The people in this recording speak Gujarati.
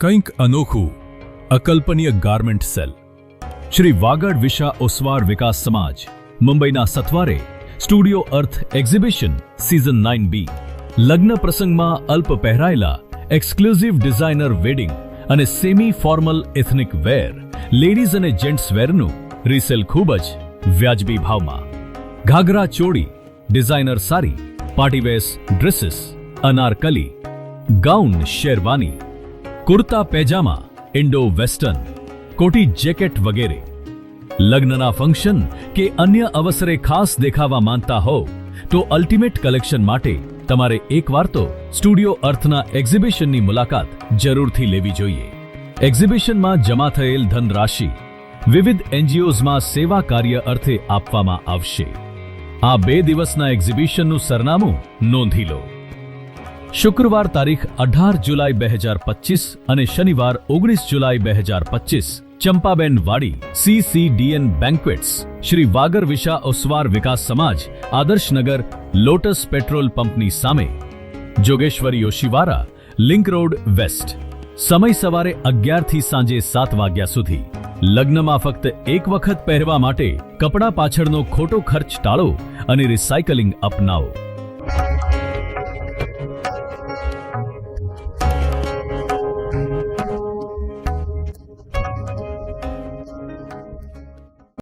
કંઈક અનોખું, અકલ્પનીય ગાર્મેન્ટ સેલ. શ્રી વાગડ વિશા ઓસવાર વિકાસ સમાજ, મુંબઈના સથવારે studio earth exhibition season 9B. લગ્ન પ્રસંગમાં અલ્પ પહેરાયેલા એક્સક્લુઝિવ ડિઝાઇનર વેડિંગ અને semi formal ethnic wear, ladies અને જેન્ટ્સ વેરનું રીસેલ ખૂબ જ વ્યાજબી ભાવમાં. Ghagra choli, designer sari, party wear dresses, Anarkali, gown sherwani, kurta pyjama, Indo western, કોટી જેકેટ વગેરે. લગ્નના ફંક્શન કે અન્ય અવસરે ખાસ દેખાવા માંગતા હો તો અલ્ટિમેટ કલેક્શન માટે તમારે એકવાર તો સ્ટુડિયો અર્થના એક્ઝિબિશનની મુલાકાત જરૂરથી લેવી જોઈએ. એક્ઝિબિશનમાં જમા થયેલ ધનરાશિ વિવિધ એનજીઓઝમાં સેવા કાર્ય અર્થે આપવામાં આવશે. આ 2 દિવસના એક્ઝિબિશનનું સરનામું નોંધી લો. શુક્રવાર તારીખ 18 જુલાઈ 2025 અને શનિવાર 19 જુલાઈ 2025, ચંપાબેન વાડી, CCDN બેન્ક્વેટ્સ, શ્રી વાગર વિશા ઓસવાર વિકાસ સમાજ, આદર્શનગર, લોટસ પેટ્રોલ પંપની સામે, જોગેશ્વરી યોશીવારા, લિંક રોડ વેસ્ટ. સમય સવારે 11 થી સાંજે 7 વાગ્યા સુધી. લગ્નમાં ફક્ત એક વખત પહેરવા માટે કપડાં પાછળનો ખોટો ખર્ચ ટાળો અને રિસાયકલિંગ અપનાવો.